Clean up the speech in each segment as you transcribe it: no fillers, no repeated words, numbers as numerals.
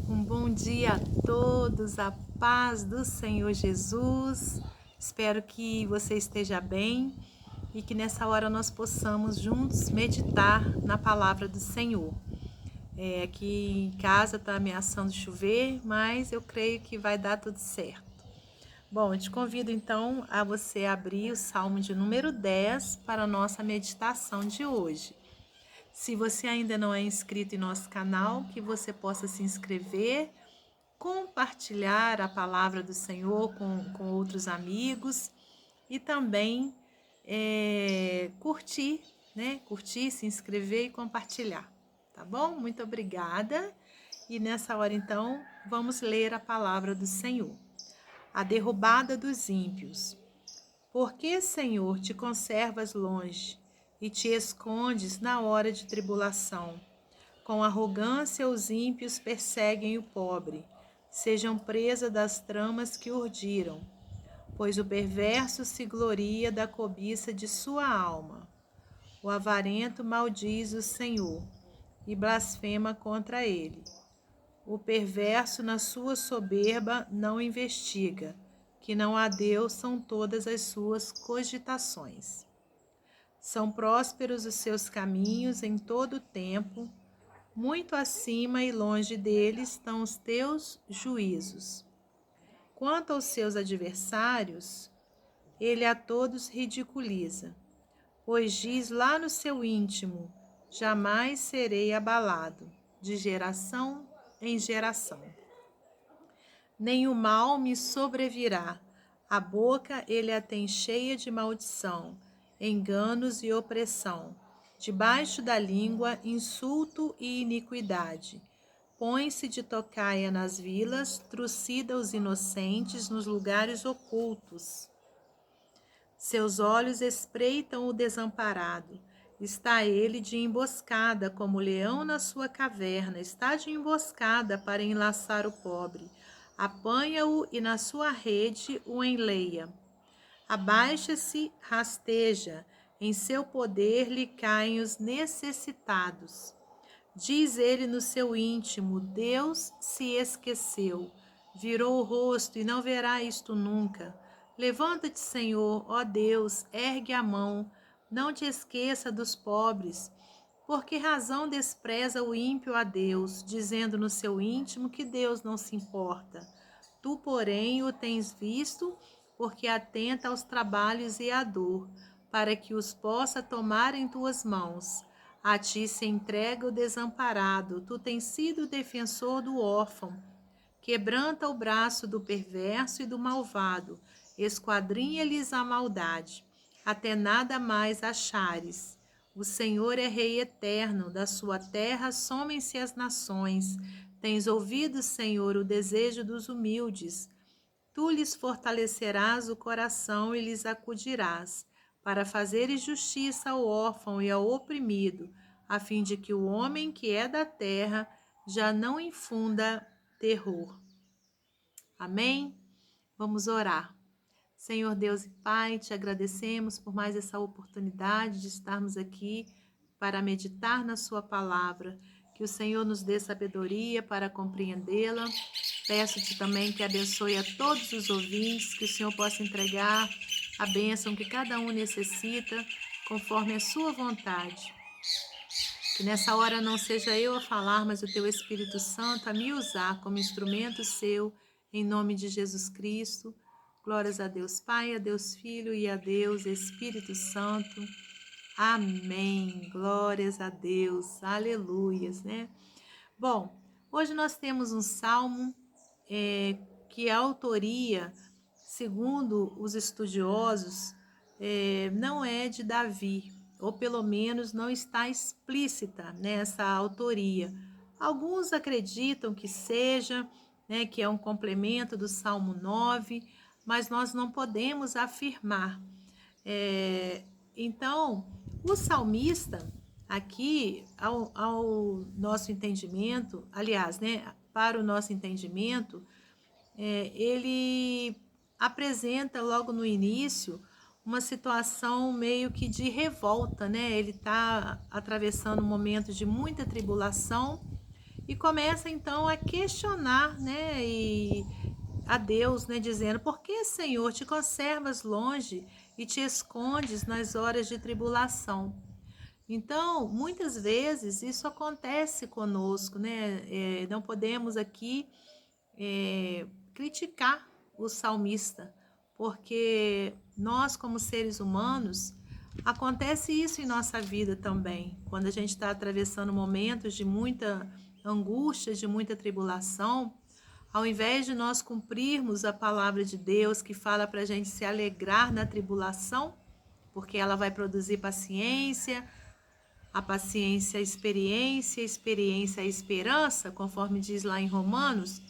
Um bom dia a todos, a paz do Senhor Jesus. Espero que você esteja bem e que nessa hora nós possamos juntos meditar na palavra do Senhor. Aqui em casa está ameaçando chover, mas eu creio que vai dar tudo certo. Bom, eu te convido então a você abrir o Salmo de número 10 para a nossa meditação de hoje. Se você ainda não é inscrito em nosso canal, que você possa se inscrever, compartilhar a palavra do Senhor com outros amigos e também curtir, né? Curtir, se inscrever e compartilhar, tá bom? Muito obrigada. E nessa hora, então, vamos ler a palavra do Senhor. A derrubada dos ímpios. Por que, Senhor, te conservas longe e te escondes na hora de tribulação? Com arrogância os ímpios perseguem o pobre, sejam presa das tramas que urdiram, pois o perverso se gloria da cobiça de sua alma. O avarento maldiz o Senhor e blasfema contra ele. O perverso na sua soberba não investiga, que não há Deus são todas as suas cogitações. São prósperos os seus caminhos em todo o tempo, muito acima e longe deles estão os teus juízos. Quanto aos seus adversários, ele a todos ridiculiza, pois diz lá no seu íntimo, jamais serei abalado, de geração em geração. Nem o mal me sobrevirá, a boca ele a tem cheia de maldição, enganos e opressão. Debaixo da língua, insulto e iniquidade. Põe-se de tocaia nas vilas, trucida os inocentes nos lugares ocultos. Seus olhos espreitam o desamparado. Está ele de emboscada, como o leão na sua caverna. Está de emboscada para enlaçar o pobre. Apanha-o e na sua rede o enleia. Abaixa-se, rasteja. Em seu poder lhe caem os necessitados. Diz ele no seu íntimo, Deus se esqueceu. Virou o rosto e não verá isto nunca. Levanta-te, Senhor, ó Deus, ergue a mão. Não te esqueça dos pobres. Por que razão despreza o ímpio a Deus, dizendo no seu íntimo que Deus não se importa? Tu, porém, o tens visto, porque atenta aos trabalhos e à dor, para que os possa tomar em tuas mãos. A ti se entrega o desamparado, tu tens sido o defensor do órfão. Quebranta o braço do perverso e do malvado, esquadrinha-lhes a maldade, até nada mais achares. O Senhor é Rei eterno, da sua terra somem-se as nações. Tens ouvido, Senhor, o desejo dos humildes. Tu lhes fortalecerás o coração e lhes acudirás, para fazeres justiça ao órfão e ao oprimido, a fim de que o homem que é da terra já não infunda terror. Amém? Vamos orar. Senhor Deus e Pai, te agradecemos por mais essa oportunidade de estarmos aqui para meditar na sua palavra. Que o Senhor nos dê sabedoria para compreendê-la. Peço-te também que abençoe a todos os ouvintes, que o Senhor possa entregar a bênção que cada um necessita, conforme a sua vontade. Que nessa hora não seja eu a falar, mas o teu Espírito Santo a me usar como instrumento seu, em nome de Jesus Cristo. Glórias a Deus Pai, a Deus Filho e a Deus Espírito Santo. Amém. Glórias a Deus. Aleluias, né? Bom, hoje nós temos um salmo que a autoria, segundo os estudiosos, não é de Davi, ou pelo menos não está explícita nessa autoria. Alguns acreditam que seja, né, que é um complemento do Salmo 9, mas nós não podemos afirmar. Então, o salmista, aqui, ao nosso entendimento, aliás, né, para o nosso entendimento, ele apresenta logo no início uma situação meio que de revolta, né? Ele está atravessando um momento de muita tribulação e começa então a questionar, né, a Deus, né, dizendo: por que, Senhor, te conservas longe e te escondes nas horas de tribulação? Então, muitas vezes isso acontece conosco, né? Não podemos aqui criticar o salmista, porque nós, como seres humanos, acontece isso em nossa vida também. Quando a gente está atravessando momentos de muita angústia, de muita tribulação, ao invés de nós cumprirmos a palavra de Deus que fala para a gente se alegrar na tribulação, porque ela vai produzir paciência, a paciência, a experiência, a esperança, conforme diz lá em Romanos,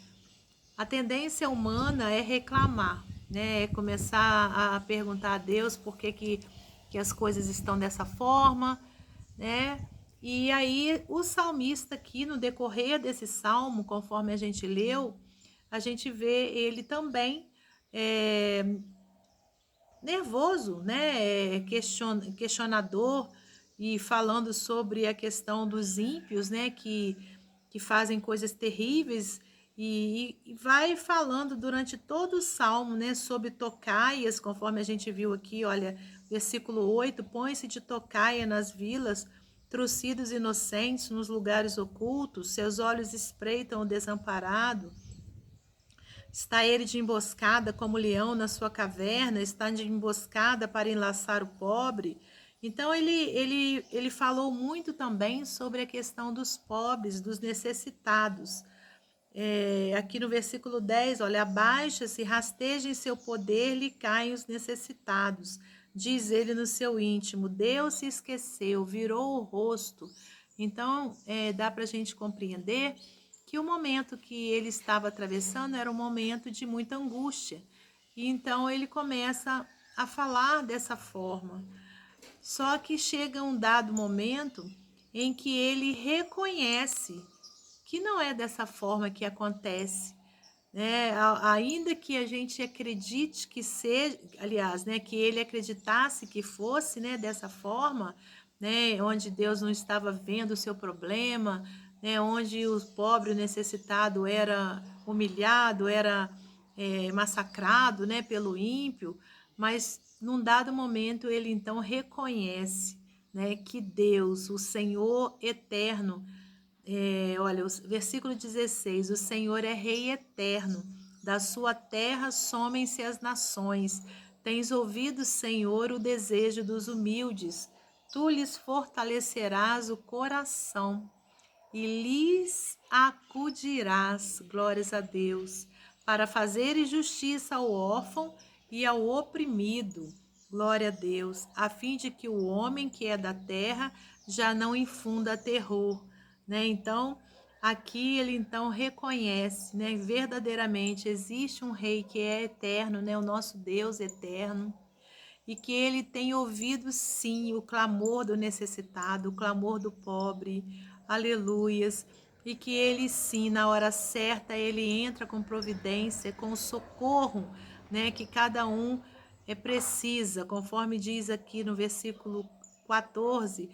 a tendência humana é reclamar, né? É começar a perguntar a Deus por que as coisas estão dessa forma, né? E aí o salmista aqui, no decorrer desse salmo, conforme a gente leu, a gente vê ele também nervoso, né? Questionador, e falando sobre a questão dos ímpios, né? Que fazem coisas terríveis, e vai falando durante todo o salmo, né? Sobre tocaias, conforme a gente viu aqui, olha, versículo 8: põe-se de tocaia nas vilas, trucidos inocentes nos lugares ocultos, seus olhos espreitam o desamparado. Está ele de emboscada como leão na sua caverna, está de emboscada para enlaçar o pobre. Então, ele falou muito também sobre a questão dos pobres, dos necessitados. Aqui no versículo 10, olha: abaixa-se, rasteja em seu poder, lhe caem os necessitados. Diz ele no seu íntimo: Deus se esqueceu, virou o rosto. Então, dá para a gente compreender que o momento que ele estava atravessando era um momento de muita angústia. E então ele começa a falar dessa forma. Só que chega um dado momento em que ele reconhece que não é dessa forma que acontece, né? Ainda que a gente acredite que seja, aliás, né, que ele acreditasse que fosse, né, dessa forma, né, onde Deus não estava vendo o seu problema, né, onde o pobre, o necessitado era humilhado, era massacrado, né, pelo ímpio, mas num dado momento ele então reconhece, né, que Deus, o Senhor eterno, olha, o versículo 16: o Senhor é Rei eterno, da sua terra somem-se as nações. Tens ouvido, Senhor, o desejo dos humildes. Tu lhes fortalecerás o coração e lhes acudirás, glórias a Deus, para fazeres justiça ao órfão e ao oprimido, glória a Deus, a fim de que o homem que é da terra já não infunda terror, né? Então, aqui ele então reconhece, né, verdadeiramente existe um rei que é eterno, né, o nosso Deus eterno, e que ele tem ouvido sim o clamor do necessitado, o clamor do pobre, aleluias, e que ele sim, na hora certa, ele entra com providência, com socorro, né, que cada um precisa, conforme diz aqui no versículo 14: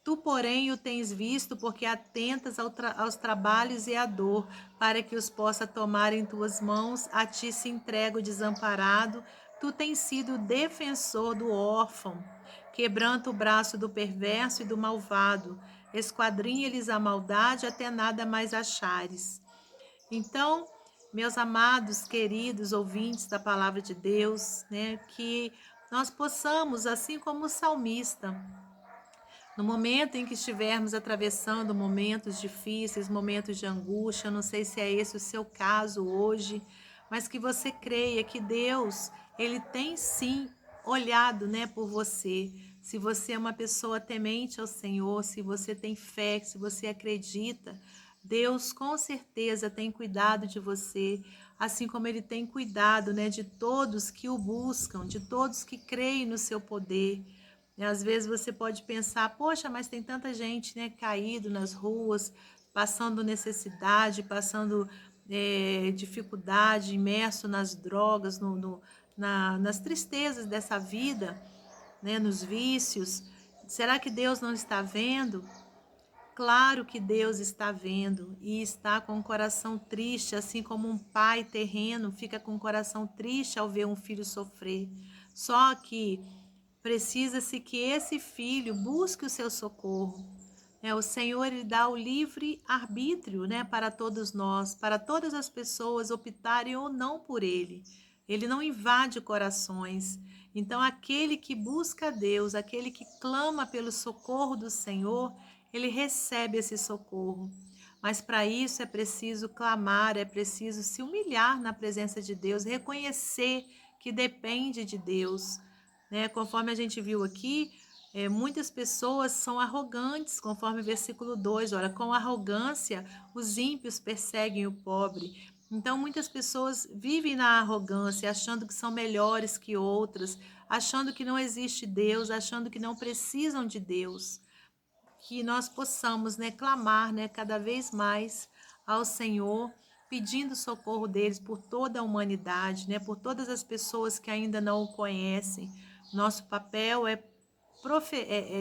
tu, porém, o tens visto, porque atentas aos trabalhos e à dor, para que os possa tomar em tuas mãos, a ti se entrega o desamparado. Tu tens sido o defensor do órfão, quebranta o braço do perverso e do malvado, esquadrinha-lhes a maldade até nada mais achares. Então, meus amados, queridos ouvintes da palavra de Deus, né, que nós possamos, assim como o salmista, no momento em que estivermos atravessando momentos difíceis, momentos de angústia, eu não sei se é esse o seu caso hoje, mas que você creia que Deus, ele tem sim olhado, né, por você. Se você é uma pessoa temente ao Senhor, se você tem fé, se você acredita, Deus com certeza tem cuidado de você, assim como ele tem cuidado, né, de todos que o buscam, de todos que creem no seu poder. E às vezes você pode pensar: poxa, mas tem tanta gente, né, caído nas ruas, passando necessidade, passando dificuldade, imerso nas drogas, nas tristezas dessa vida, né, nos vícios. Será que Deus não está vendo? Claro que Deus está vendo e está com o coração triste, assim como um pai terreno fica com o coração triste ao ver um filho sofrer. Só que precisa-se que esse filho busque o seu socorro. O Senhor, ele dá o livre arbítrio, para todos nós, para todas as pessoas optarem ou não por ele. Ele não invade corações. Então, aquele que busca a Deus, aquele que clama pelo socorro do Senhor, ele recebe esse socorro. Mas para isso é preciso clamar, é preciso se humilhar na presença de Deus, reconhecer que depende de Deus. Conforme a gente viu aqui, muitas pessoas são arrogantes, conforme o versículo 2. Olha, com arrogância os ímpios perseguem o pobre. Então, muitas pessoas vivem na arrogância, achando que são melhores que outras, achando que não existe Deus, achando que não precisam de Deus. Que nós possamos, clamar, cada vez mais ao Senhor, pedindo socorro deles por toda a humanidade, por todas as pessoas que ainda não o conhecem. Nosso papel é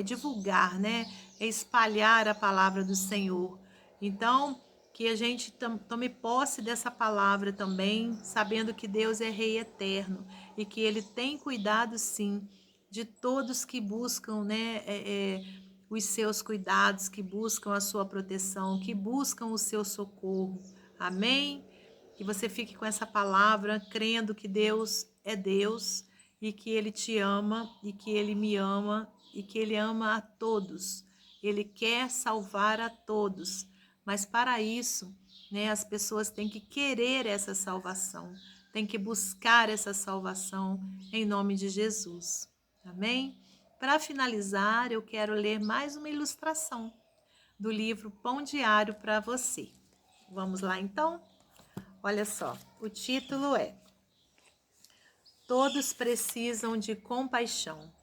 divulgar, é espalhar a palavra do Senhor. Então, que a gente tome posse dessa palavra também, sabendo que Deus é Rei eterno e que Ele tem cuidado, sim, de todos que buscam, os seus cuidados, que buscam a sua proteção, que buscam o seu socorro. Amém? Que você fique com essa palavra, crendo que Deus é Deus e que Ele te ama e que Ele me ama e que Ele ama a todos. Ele quer salvar a todos, mas para isso, as pessoas têm que querer essa salvação, têm que buscar essa salvação em nome de Jesus. Amém? Para finalizar, eu quero ler mais uma ilustração do livro Pão Diário para você. Vamos lá, então? Olha só, o título é Todos Precisam de Compaixão.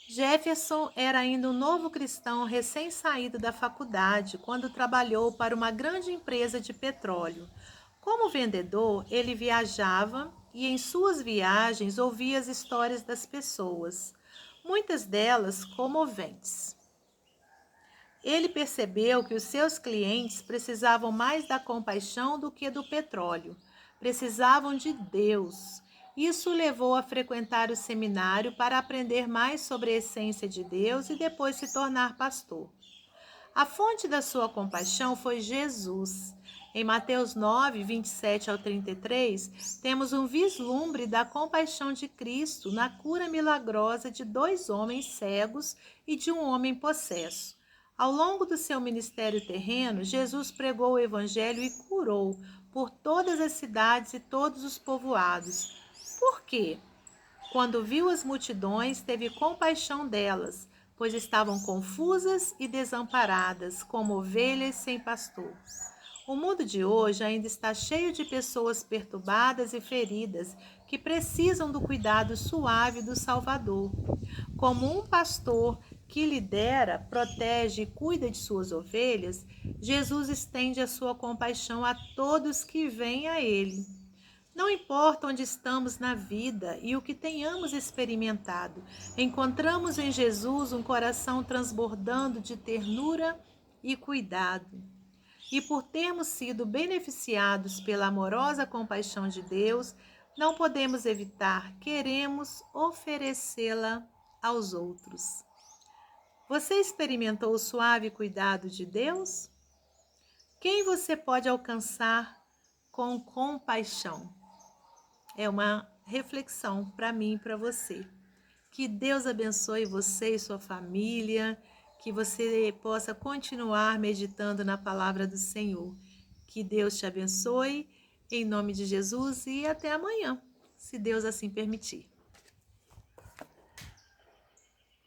Jefferson era ainda um novo cristão recém-saído da faculdade quando trabalhou para uma grande empresa de petróleo. Como vendedor, ele viajava e em suas viagens ouvia as histórias das pessoas, muitas delas comoventes. Ele percebeu que os seus clientes precisavam mais da compaixão do que do petróleo. Precisavam de Deus. Isso o levou a frequentar o seminário para aprender mais sobre a essência de Deus e depois se tornar pastor. A fonte da sua compaixão foi Jesus. Em Mateus 9, 27 ao 33, temos um vislumbre da compaixão de Cristo na cura milagrosa de 2 homens cegos e de um homem possesso. Ao longo do seu ministério terreno, Jesus pregou o evangelho e curou por todas as cidades e todos os povoados. Por quê? Quando viu as multidões, teve compaixão delas, pois estavam confusas e desamparadas, como ovelhas sem pastor. O mundo de hoje ainda está cheio de pessoas perturbadas e feridas que precisam do cuidado suave do Salvador. Como um pastor que lidera, protege e cuida de suas ovelhas, Jesus estende a sua compaixão a todos que vêm a Ele. Não importa onde estamos na vida e o que tenhamos experimentado, encontramos em Jesus um coração transbordando de ternura e cuidado. E por termos sido beneficiados pela amorosa compaixão de Deus, não podemos evitar, queremos oferecê-la aos outros. Você experimentou o suave cuidado de Deus? Quem você pode alcançar com compaixão? É uma reflexão para mim e para você. Que Deus abençoe você e sua família, que você possa continuar meditando na palavra do Senhor. Que Deus te abençoe, em nome de Jesus, e até amanhã, se Deus assim permitir.